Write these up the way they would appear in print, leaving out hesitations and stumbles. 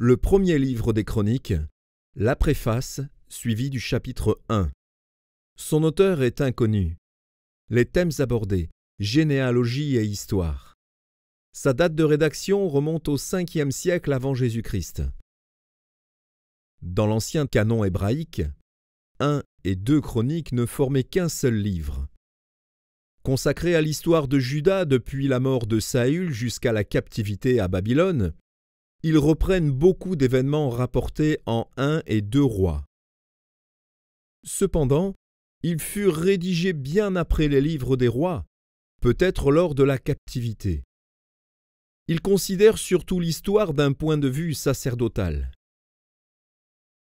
Le premier livre des Chroniques, la préface, suivie du chapitre 1. Son auteur est inconnu. Les thèmes abordés, généalogie et histoire. Sa date de rédaction remonte au 5e siècle avant Jésus-Christ. Dans l'ancien canon hébraïque, 1 et 2 Chroniques ne formaient qu'un seul livre. Consacré à l'histoire de Juda depuis la mort de Saül jusqu'à la captivité à Babylone, ils reprennent beaucoup d'événements rapportés en 1 et 2 Rois. Cependant, ils furent rédigés bien après les livres des rois, peut-être lors de la captivité. Ils considèrent surtout l'histoire d'un point de vue sacerdotal.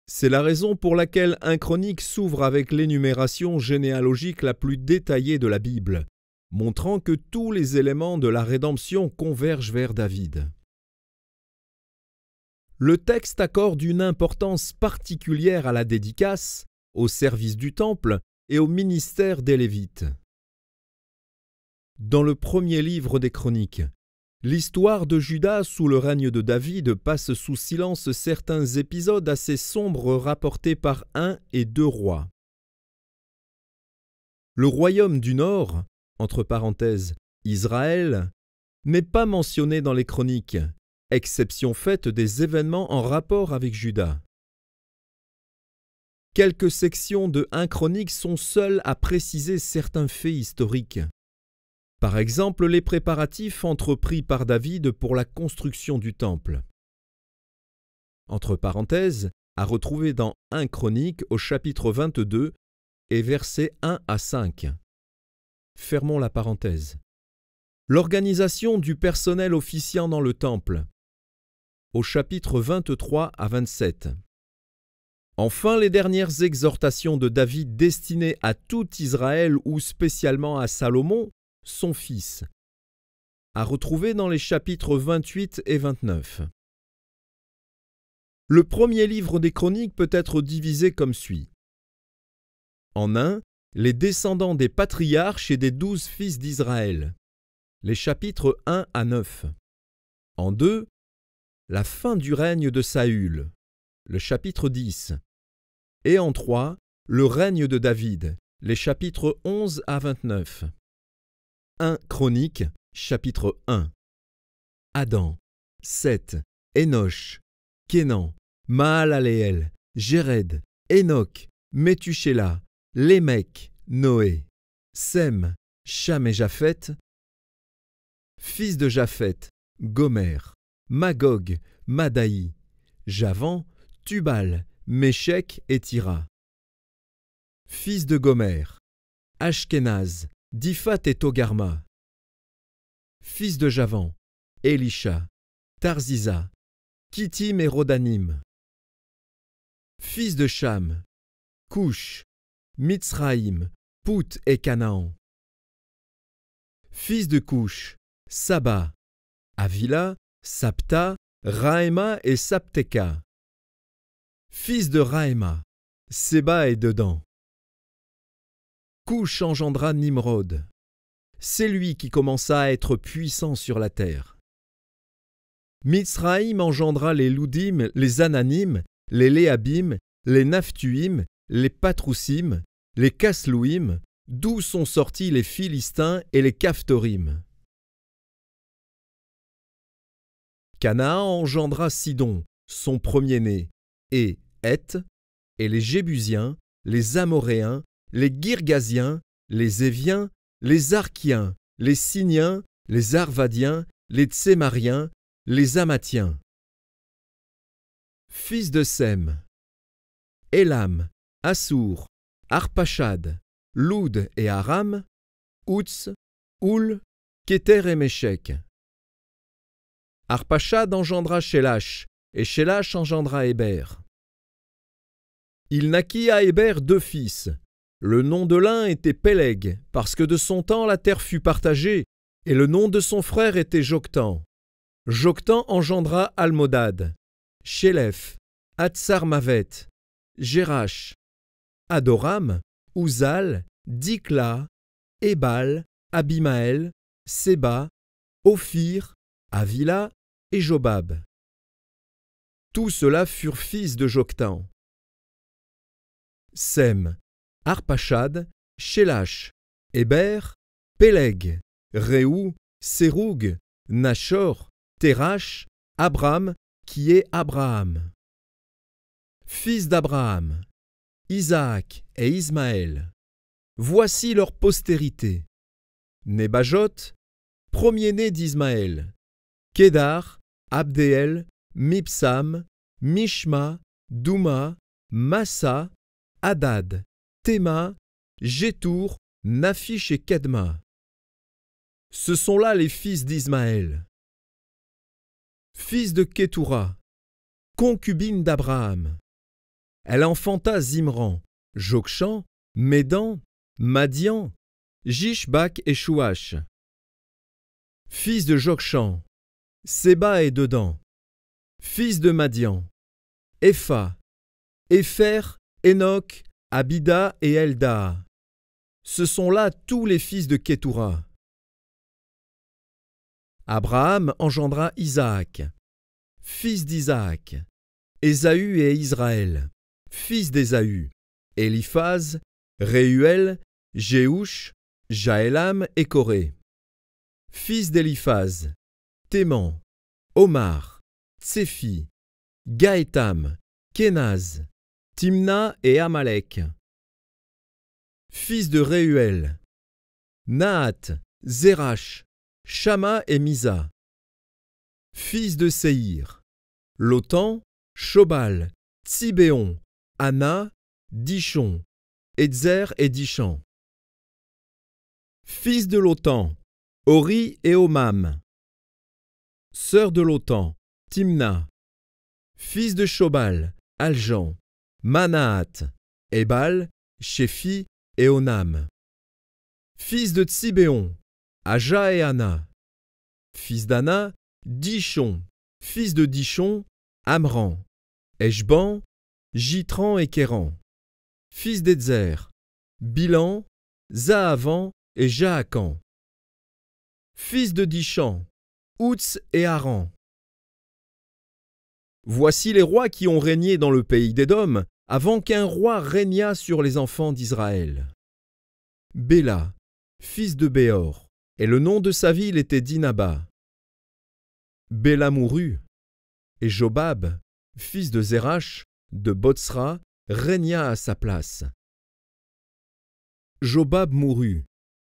C'est la raison pour laquelle 1 Chronique s'ouvre avec l'énumération généalogique la plus détaillée de la Bible, montrant que tous les éléments de la rédemption convergent vers David. Le texte accorde une importance particulière à la dédicace, au service du temple et au ministère des Lévites. Dans le premier livre des Chroniques, l'histoire de Juda sous le règne de David passe sous silence certains épisodes assez sombres rapportés par 1 et 2 Rois. Le royaume du Nord, entre parenthèses Israël, n'est pas mentionné dans les Chroniques, exception faite des événements en rapport avec Juda. Quelques sections de 1 Chronique sont seules à préciser certains faits historiques. Par exemple, les préparatifs entrepris par David pour la construction du temple. Entre parenthèses, à retrouver dans 1 Chronique au chapitre 22 et versets 1 à 5. Fermons la parenthèse. L'organisation du personnel officiant dans le temple. Au chapitre 23 à 27. Enfin, les dernières exhortations de David destinées à tout Israël ou spécialement à Salomon, son fils. À retrouver dans les chapitres 28 et 29. Le premier livre des Chroniques peut être divisé comme suit. En 1, les descendants des patriarches et des 12 fils d'Israël. Les chapitres 1 à 9. En 2, la fin du règne de Saül. Le chapitre 10. Et en 3, le règne de David. Les chapitres 11 à 29. 1 Chronique, chapitre 1. Adam, Seth, Énosh, Kénan, Mahalaleel, Jéred, Enoch, Métuchéla, Lémec, Noé, Sem, Cham et Japheth, fils de Japheth, Gomer, Magog, Madaï, Javan, Tubal, Méchec et Tira. Fils de Gomer, Ashkenaz, Diphat et Togarma. Fils de Javan, Elisha, Tarzisa, Kittim et Rodanim. Fils de Cham, Couch, Mitzraïm, Pout et Canaan. Fils de Couch, Saba, Avila, Sapta, Raéma et Sapteka. Fils de Raéma, Séba et Dedan. Couch engendra Nimrod. C'est lui qui commença à être puissant sur la terre. Mitzraïm engendra les Loudim, les Ananim, les Léabim, les Naphtuim, les Patroussim, les Caslouim, d'où sont sortis les Philistins et les Caphtorim. Canaan engendra Sidon, son premier-né, et Heth, et les Jébusiens, les Amoréens, les Girgasiens, les Éviens, les Arkiens, les Siniens, les Arvadiens, les Tsémariens, les Amathiens. Fils de Sem, Élam, Assour, Arpachad, Loud et Aram, Outs, Oul, Kéter et Méchec. Arpachad engendra Shélach, et Shélach engendra Héber. Il naquit à Héber 2 fils. Le nom de l'un était Péleg, parce que de son temps la terre fut partagée, et le nom de son frère était Joktan. Joktan engendra Almodad, Shélef, Hatsarmavet, Jérach, Adoram, Uzal, Dikla, Ébal, Abimaël, Séba, Ophir, Avila et Jobab. Tous ceux-là furent fils de Joktan. Sem, Arpachad, Shélach, Héber, Péleg, Réou, Séroug, Nachor, Térach, Abram, qui est Abraham. Fils d'Abraham, Isaac et Ismaël. Voici leur postérité. Nébajot, premier-né d'Ismaël. Kédar, Abdéel, Mibsam, Mishma, Douma, Massa, Hadad, Théma, Jétour, Naphish et Kedma. Ce sont là les fils d'Ismaël. Fils de Kétoura, concubine d'Abraham. Elle enfanta Zimran, Jokshan, Médan, Madian, Jishbak et Chouach. Fils de Jokshan, Séba et Dedan. Fils de Madian, Épha, Épher, Enoch, Abida et Elda. Ce sont là tous les fils de Kétoura. Abraham engendra Isaac, fils d'Isaac, Ésaü et Israël, fils d'Ésaü, Éliphaz, Réuel, Jéouch, Jaélam et Coré. Fils d'Éliphaz, Théman, Omar, Tséphi, Gaétam, Kénaz, Timna et Amalek. Fils de Réuel, Nahat, Zérach, Shama et Misa. Fils de Séhir, Lotan, Shobal, Tsibéon, Anna, Dishon, Edzer et Dishan. Fils de Lotan, Ori et Omam. Sœur de Lotan, Timna. Fils de Shobal, Aljan, Manahat, Ebal, Shéphi et Onam. Fils de Tsibéon, Aja et Anna. Fils d'Anna, Dishon. Fils de Dishon, Amran, Eshban, Jitran et Kéran. Fils d'Edzer, Bilan, Zahavan et Jaakan. Fils de Dishan, Outs et Aran. Voici les rois qui ont régné dans le pays d'Édom avant qu'un roi régnât sur les enfants d'Israël. Béla, fils de Béor, et le nom de sa ville était Dinaba. Béla mourut, et Jobab, fils de Zérach, de Botsra, régna à sa place. Jobab mourut,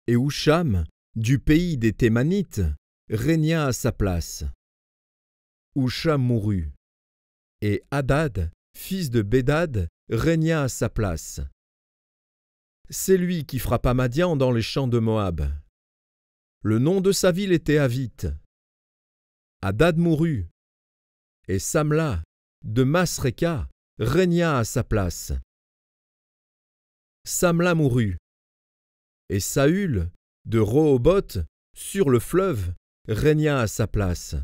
et Husham, du pays des Thémanites, régna à sa place. Husham mourut, et Hadad, fils de Bédad, régna à sa place. C'est lui qui frappa Madian dans les champs de Moab. Le nom de sa ville était Avith. Hadad mourut, et Samla, de Masréka, régna à sa place. Samla mourut, et Saül, de Rehoboth, sur le fleuve, régna à sa place.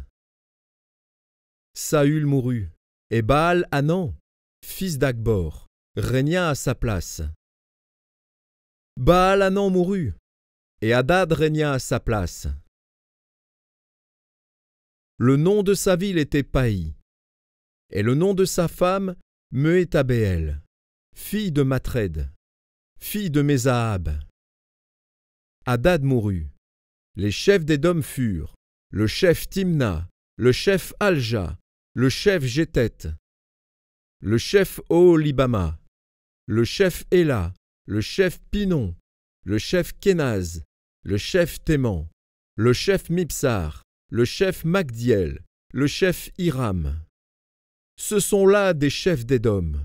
Saül mourut, et Baal-Hanan, fils d'Akbor, régna à sa place. Baal-Hanan mourut, et Hadad régna à sa place. Le nom de sa ville était Paï, et le nom de sa femme, Mehétabéel, fille de Matred, fille de Mézahab. Hadad mourut. Les chefs d'Édom furent le chef Timna, le chef Alja, le chef Jéthet, le chef Oholibama, le chef Éla, le chef Pinon, le chef Kénaz, le chef Théman, le chef Mibsar, le chef Magdiel, le chef Hiram. Ce sont là des chefs d'Édom.